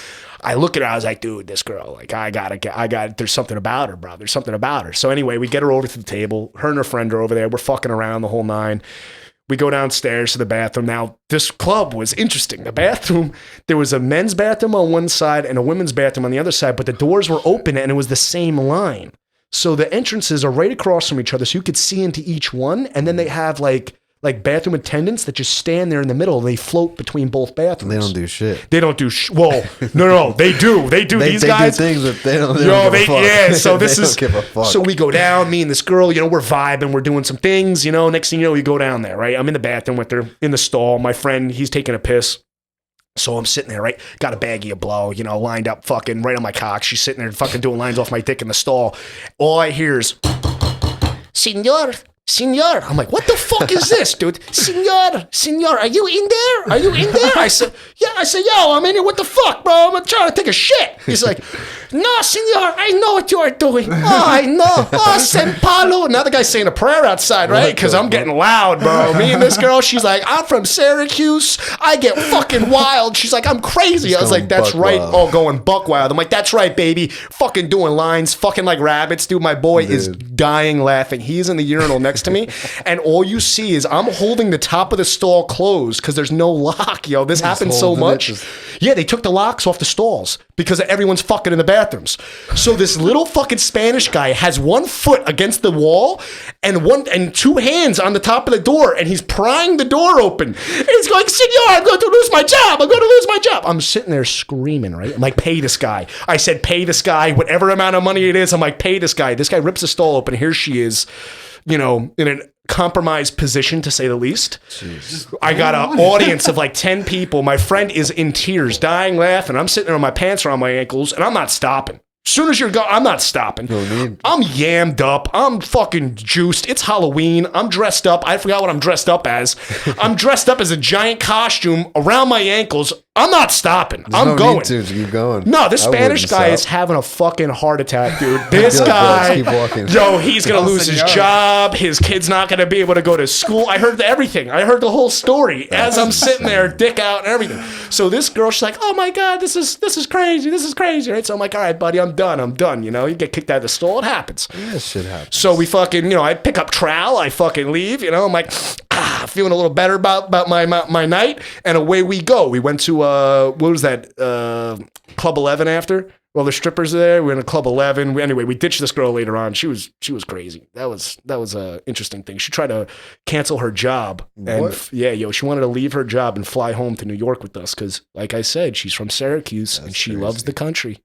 I look at her, I was like, dude, this girl, like, I got, there's something about her, bro. There's something about her. So anyway, we get her over to the table. Her and her friend are over there. We're fucking around the whole nine. We go downstairs to the bathroom. Now, this club was interesting. The bathroom, there was a men's bathroom on one side and a women's bathroom on the other side, but the doors were open and it was the same line. So the entrances are right across from each other, so you could see into each one. And then they have like bathroom attendants that just stand there in the middle. They float between both bathrooms.
They don't do shit.
They don't do well. No. They do. These guys.
Do things, but they don't.
Yeah. So this is.
Don't give a fuck.
So we go down. Me and this girl. We're vibing. We're doing some things. Next thing you know, we go down there. Right. I'm in the bathroom with her in the stall. My friend, he's taking a piss. So I'm sitting there, right? Got a baggie of blow, lined up fucking right on my cock. She's sitting there fucking doing lines off my dick in the stall. All I hear is, Senor. I'm like, what the fuck is this, dude? Senor, are you in there? I said, yeah. I said, yo, I'm in here. What the fuck, bro? I'm trying to take a shit. He's like, no, senor, I know what you are doing. Oh, I know. Oh, San Paulo. Now the guy's saying a prayer outside, right? Because I'm getting loud, bro. Me and this girl, she's like, I'm from Syracuse. I get fucking wild. She's like, I'm crazy. I was like, that's right. Oh, going buck wild. I'm like, that's right, baby. Fucking doing lines, fucking like rabbits. Dude, my boy is dying laughing. He's in the urinal next to me. And all you see is I'm holding the top of the stall closed because there's no lock, yo. This happens so much. Yeah, they took the locks off the stalls because everyone's fucking in the bathrooms. So this little fucking Spanish guy has 1 foot against the wall and 2 hands on the top of the door, and he's prying the door open. And he's going, Senor, I'm going to lose my job. I'm sitting there screaming, right? I'm like, pay this guy. I said, pay this guy, whatever amount of money it is. I'm like, pay this guy. This guy rips the stall open. Here she is, in a compromised position, to say the least. Jeez. I got an audience of like 10 people. My friend is in tears, dying laughing. I'm sitting there with my pants around my ankles, and I'm not stopping. As soon as you're going, I'm not stopping. I'm yammed up. I'm fucking juiced. It's Halloween. I'm dressed up. I forgot what I'm dressed up as. I'm dressed up as a giant costume around my ankles. I'm not stopping.
There's
I'm
no
going.
need to keep going.
No, this
I
Spanish
wouldn't
guy
stop.
is having a fucking heart attack, dude. This
Good,
guy,
keep walking.
yo, he's gonna lose his
senor.
job. His kid's not gonna be able to go to school. I heard everything. I heard the whole story as I'm sitting there, dick out and everything. So this girl, she's like, "Oh my god, this is crazy. This is crazy." Right? So I'm like, "All right, buddy, I'm done. You know, you get kicked out of the store. It happens."
That shit happens.
So we fucking, you know, I pick up trowel, I fucking leave, you know, I'm like, feeling a little better about my night, and away we go. We went to, what was that, Club 11 after? Well, the strippers there, we went to Club 11. Anyway, we ditched this girl later on. She was crazy. That was a interesting thing. She tried to cancel her job. And
What?
she wanted to leave her job and fly home to New York with us because, like I said, she's from Syracuse and she loves the country.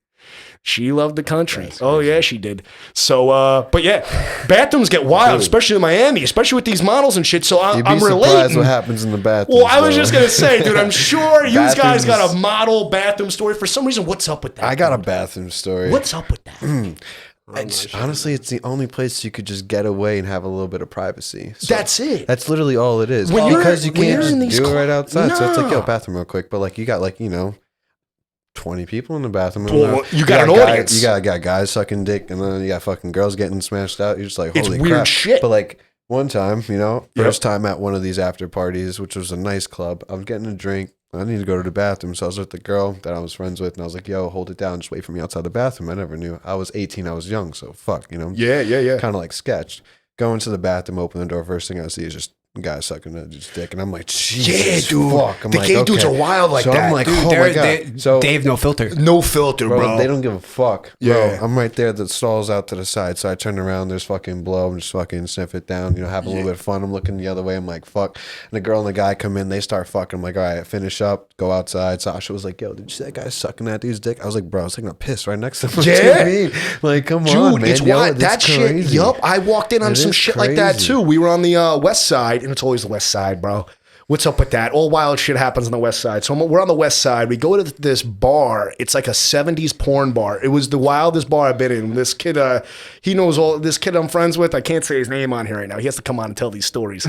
She loved the country. Oh yeah, she did. So, but yeah, bathrooms get wild,
Dude.
especially in Miami, especially with these models and shit. So
You'd be
I'm
surprised
relating.
what happens in the bathroom.
Well, I was just gonna say, dude, I'm sure you guys got
Bathrooms-
a model bathroom story. For some reason, what's up with that?
I got a bathroom story.
What's up with that?
Honestly, it's the only place you could just get away and have a little bit of privacy. So
That's it.
That's literally all it is.
When you're-
Because you
when
can't
you're in
just
these
do it right outside. So it's like, yo,
Nah.
bathroom real quick. But like you got 20 people in the bathroom.
Well, you got an
guys-
audience.
You got guys sucking dick, and then you got fucking girls getting smashed out. You're just like,
It's
holy
weird
crap.
shit.
But like one time,
Yep.
first time at one of these after parties, which was a nice club, I was getting a drink. I needed to go to the bathroom. So I was with the girl that I was friends with, and I was like, yo, hold it down. Just wait for me outside the bathroom. I never knew. I was 18. I was young. So fuck,
Yeah.
kind of like sketched. Go into the bathroom, open the door. First thing I see is just a guy sucking his dick, and I'm like, Jesus,
dude.
fuck. I'm
The
like,
gay dudes
okay.
are wild like
so
that.
I'm like,
Dude,
oh my god. So
they have no filter.
No filter, bro.
they don't give a fuck.
Yeah.
Bro, I'm right there. The stall's out to the side. So I turn around. There's fucking blow. I'm just fucking sniff it down. Have a little bit of fun. I'm looking the other way. I'm like, fuck. And the girl and the guy come in. They start fucking. I'm like, all right, finish up. Go outside. Sasha was like, yo, did you see that guy sucking that dude's dick? I was like, bro, I was taking a piss right next to him. What do you
Yeah.
mean? Like, come
Dude,
on, man.
it's
Yo,
wild. That
that's
shit.
crazy.
Yup. I walked in on
It
some
is
shit like that
crazy.
too. We were on the west side, and it's always the west side, bro. What's up with that? All wild shit happens on the west side. So we're on the west side. We go to this bar. It's like a 70s porn bar. It was the wildest bar I've been in. This kid, he knows all. This kid I'm friends with, I can't say his name on here right now. He has to come on and tell these stories.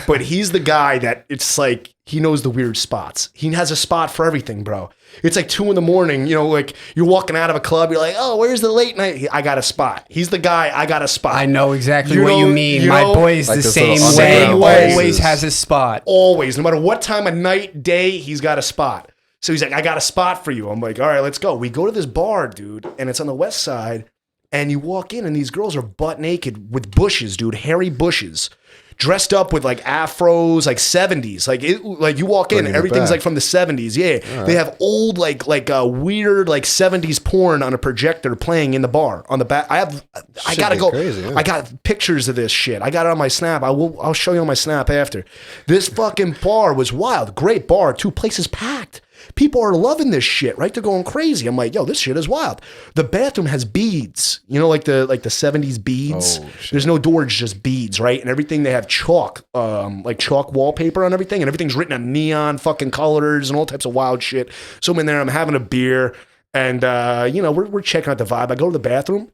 But he's the guy that it's like he knows the weird spots. He has a spot for everything, bro. It's like 2 a.m, like you're walking out of a club. You're like, oh, where's the late night? I got a spot. He's the guy. I got a spot.
I know exactly
You
what
know-
you mean.
you
My
know-
boy's
Like
the
this
same
little
way.
underground
Always
places.
has his spot.
Always, no matter what time of night, day, he's got a spot. So he's like, I got a spot for you. I'm like, all right, let's go. We go to this bar, dude, and it's on the west side. And you walk in, and these girls are butt naked with bushes, dude, hairy bushes, dressed up with like afros, like 70s. Like you walk in,
Bringing it
everything's
back.
like from the 70s. Yeah, they have old like weird like 70s porn on a projector playing in the bar on the back. I
Shit
gotta
get
go.
crazy, yeah.
I got pictures of this shit. I got it on my Snap. I'll show you on my Snap after. This fucking bar was wild. Great bar. 2 places packed. People are loving this shit, right? They're going crazy. I'm like, yo, this shit is wild. The bathroom has beads, like the 70s beads.
Oh, shit.
There's no door, it's just beads, right? And everything they have chalk, like chalk wallpaper on everything, and everything's written in neon fucking colors and all types of wild shit. So I'm in there, I'm having a beer, and we're checking out the vibe. I go to the bathroom.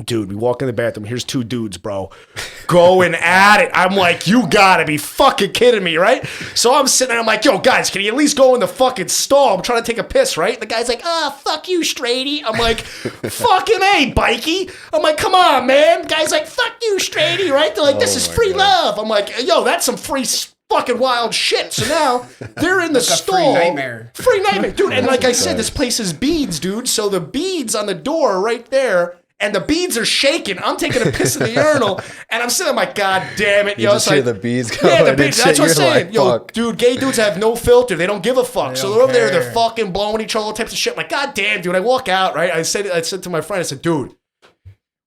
Dude, we walk in the bathroom. Here's 2 dudes, bro, going at it. I'm like, you gotta be fucking kidding me, right? So I'm sitting there. I'm like, yo, guys, can you at least go in the fucking stall? I'm trying to take a piss, right? The guy's like, fuck you, straighty. I'm like, fucking A, bikey. I'm like, come on, man. The guy's like, fuck you, straighty, right? They're like, this is free love. I'm like, yo, that's some free fucking wild shit. So now they're in the stall.
free nightmare.
Free nightmare, dude. And like I said, this place is beads, dude. So the beads on the door right there. And the beads are shaking. I'm taking a piss in the urinal, and I'm sitting there like, God damn it,
You
yo.
just
So
hear
I-
the beads going.
yeah, the
and
beads.
shit,
That's what I'm
you're
saying.
like,
Yo,
fuck.
dude, gay dudes have no filter. They don't give a fuck. So they're over there, they're
care.
fucking blowing each other, all types of shit. I'm like, God damn, dude. I walk out, right? I said to my friend, I said, dude,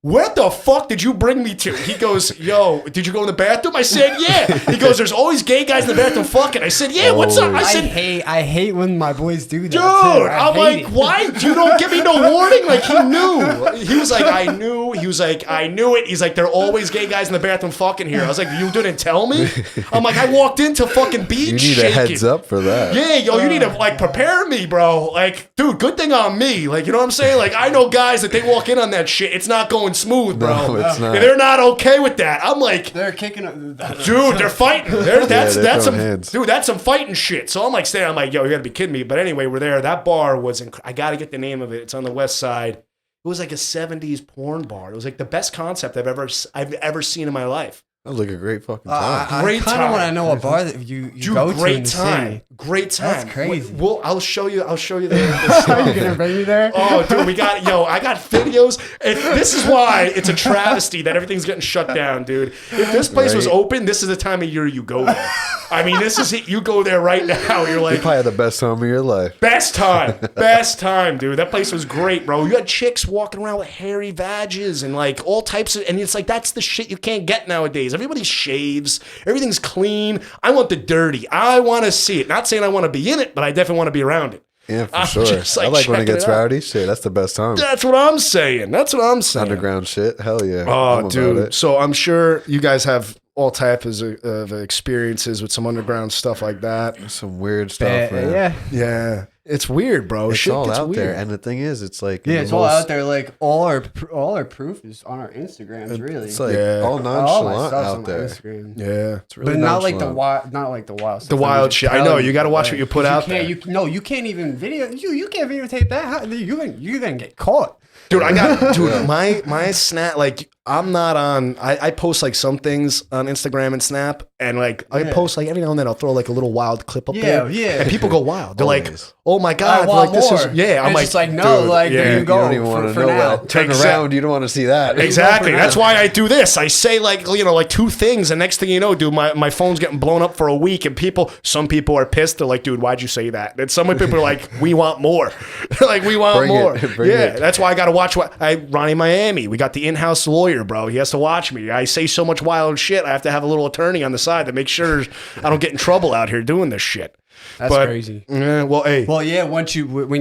what the fuck did you bring me to? He goes, yo, did you go in the bathroom? I said, yeah. He goes, there's always gay guys in the bathroom fucking. I said, yeah, what's up? I
I
said,
hate when my boys do that.
dude,
too. I
I'm
hate
like,
it.
why? You don't give me no warning? Like, he knew. He was like, I knew. He was like, I knew it. He's like, there are always gay guys in the bathroom fucking here. I was like, you didn't tell me? I'm like, I walked into fucking beach
You need
shaking.
a heads up for that.
Yeah, yo, you need to like prepare me, bro. Like, dude, good thing on me. Like, you know what I'm saying? Like, I know guys that they walk in on that shit. It's not going going smooth, bro.
No, it's not.
And they're not okay with that. I'm like,
They're kicking.
dude, they're fighting. That's
they're
some
throwing hands.
dude. That's some fighting shit. So I'm like, staying. I'm like, yo, you gotta be kidding me. But anyway, we're there. That bar was. I gotta get the name of it. It's on the west side. It was like a '70s porn bar. It was like the best concept I've ever seen in my life.
That was like a great fucking time.
I
Great
kind of
time.
want to know a bar that you
Dude,
go to in
great
the
time.
city.
Great time.
That's crazy.
Well, I'll show you. I'll show you the
You're gonna bring me there?
Oh, dude, I got videos. This is why it's a travesty that everything's getting shut down, dude. If this place was
Right.
open, this is the time of year you go there. I mean, this is it. You go there right now. You're
You
like,
probably had the best time of your life.
best time, dude. That place was great, bro. You had chicks walking around with hairy vages and like all types of, and it's like, that's the shit you can't get nowadays. Everybody shaves. Everything's clean. I want the dirty. I want to see it. Not saying I want to be in it, but I definitely want to be around it.
Yeah, for
I'm
sure.
just, like,
I like when it
checking
gets
it out.
rowdy. Shit, that's the best time.
That's what I'm saying.
Underground shit. Hell yeah. I'm
Oh,
about
dude.
it.
So I'm sure you guys have all types of experiences with some underground stuff like that.
Some weird stuff, man.
Yeah.
Yeah. It's weird, bro.
It's
Shit
all
gets
out
weird.
there. And the thing is, it's like
Yeah,
the
it's all
most-
out there. Like all our proof is on our Instagrams. Really,
It's like
Yeah.
all
all my
nonchalant
stuff's on
out
my
there.
Instagram.
Yeah.
It's really
But not like
nonchalant.
not like the wild, stuff.
The wild
I'm just
shit. I
telling
know. You got to watch what you put out
can't,
there.
you can't even video. You can't videotape that. You're gonna get caught.
Dude, my Snap, like, I'm not on, I post like some things on Instagram and Snap, and like, I
Yeah.
post like every now and then I'll throw like a little wild clip up
Yeah,
there.
yeah.
And people go wild. They're like,
Always.
oh my God.
I want
Like, this
more.
is, yeah. I'm
And
like,
it's just like no,
dude,
like
yeah.
there you
You
go.
don't even want to
for
know
now.
that. Turn
Exact-
around. You don't want to see that.
Exactly.
for
That's
now.
why I do this. I say like, you know, like two things, and next thing you know, dude, my phone's getting blown up for a week, and some people are pissed. They're like, dude, why'd you say that? And some people are like, we want more. Like, we want
Bring
more.
it. Bring
Yeah,
it.
that's why I got to watch Ronnie Miami. We got the in-house lawyer, bro. He has to watch me. I say so much wild shit. I have to have a little attorney on the side to make sure I don't get in trouble out here doing this shit.
That's
But,
crazy.
Yeah, well, hey.
Well, yeah. When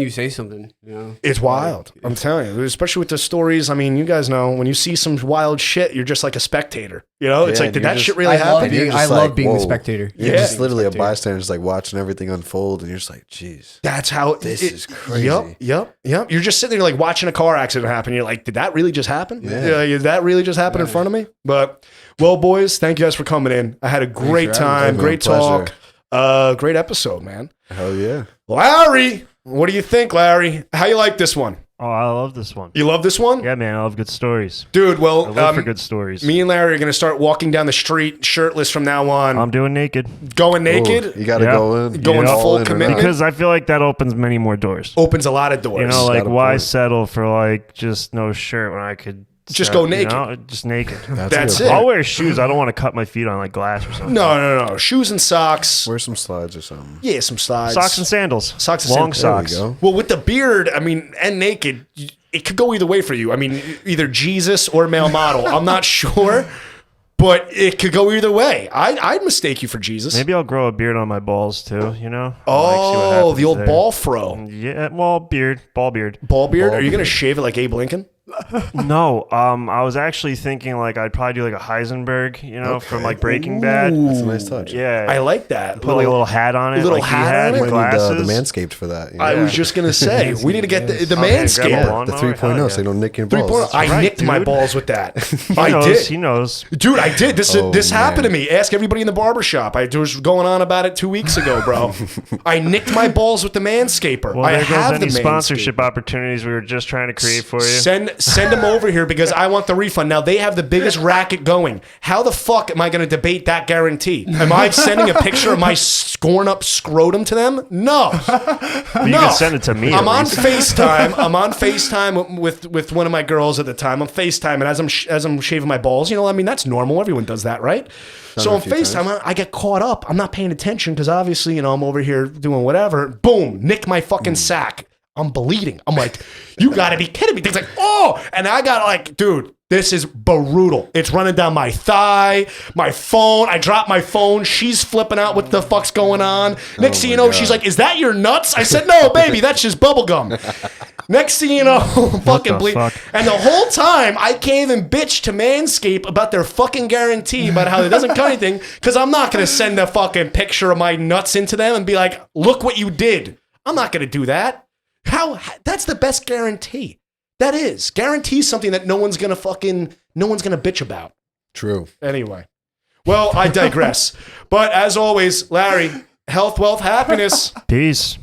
you say something, you know,
It's wild. I'm telling you, especially with the stories. I mean, you guys know when you see some wild shit, you're just like a spectator. You know, it's
Yeah,
like, did
you're
that
just-
shit really
I love
happen?
being,
You're
I
just
love
like,
being the
whoa.
spectator.
You're
Yeah.
just literally a bystander, just like watching everything unfold, and you're just like, jeez.
That's how
This is crazy.
Yep. You're just sitting there like watching a car accident happen. You're like, did that really just happen?
Yeah.
Did that really just happen in front of me? But, well, boys, thank you guys for coming in. I had a great
for having
time,
me.
great
Pleasure.
talk, great episode, man.
Hell yeah.
Larry, what do you think, Larry? How you like this one?
Oh, I love this one.
You love this one?
Yeah, man, I love good stories.
Dude,
I
well,
live for good stories.
me and Larry are going to start walking down the street shirtless from now on.
I'm doing naked
Going
Ooh,
naked
you got to
Yeah.
go in.
Going
all
full
in or not.
commitment.
because I feel like that opens many more doors.
opens a lot of doors.
You know, like
Got a
why
point.
settle for like just no shirt when I could
Just go naked.
You know, just naked.
That's
a good
it.
I'll wear shoes. I don't want to cut my feet on like glass or something.
No. Shoes and socks.
Wear some slides or something.
Yeah, some slides.
Socks and sandals.
Socks and
Long
sandals.
socks.
There we go.
Well, with the beard, I mean, and naked, it could go either way for you. I mean, either Jesus or male model. I'm not sure, but it could go either way. I'd mistake you for Jesus.
Maybe I'll grow a beard on my balls too. You know.
Oh, the old
there.
ball fro.
Yeah, well, ball beard.
Ball beard?
Ball
Are you going to
beard.
shave it like Abe Lincoln?
No, I was actually thinking like I'd probably do like a Heisenberg, you know, from like Breaking Bad.
That's a nice touch.
Yeah,
I like that.
put like a little hat on it,
little
like he
hat
had,
on it?
with
Might need
glasses.
the Manscaped for that. You know?
I was just going to say, we need to get the
Oh, yeah, grab a
manscaper.
lawnmower.
the
Hell
3.0
yeah.
so they don't nick your
3.0.
balls.
I
right,
nicked my
dude.
balls with that.
He
I
knows,
did.
He knows.
Dude, I did. This
Oh,
happened to
man.
me. Ask everybody in the barbershop. I was going on about it 2 weeks ago, bro. I nicked my balls with the manscaper.
Well,
I
there
have
goes
the
any sponsorship
Manscaper.
opportunities we were just trying to create for you.
Send them over here because I want the refund. Now they have the biggest racket going. How the fuck am I going to debate that guarantee? Am I sending a picture of my scorn up scrotum to them? No.
You can send it to me.
I'm
at
on
least.
FaceTime. I'm on FaceTime with one of my girls at the time. I'm FaceTime, and as I'm shaving my balls, you know, I mean that's normal. Everyone does that, right? So
a
on
few
FaceTime, I get caught up. I'm not paying attention because obviously, you know, I'm over here doing whatever. Boom, nick my fucking sack. I'm bleeding. I'm like, you got to be kidding me. Things like, oh, and I got like, dude. This is brutal. It's running down my thigh, my phone. I dropped my phone. She's flipping out. What the fuck's going on? Next thing you know, she's like, is that your nuts? I said, no, baby, that's just bubble gum. Next thing you know, fucking
the
bleed.
fuck?
And the whole time, I can't even bitch to Manscaped about their fucking guarantee about how it doesn't cut anything because I'm not going to send a fucking picture of my nuts into them and be like, look what you did. I'm not going to do that. How? That's the best guarantee. That is. Guarantee something that no one's gonna bitch about.
True.
Anyway. Well, I digress. But as always, Larry, health, wealth, happiness.
Peace.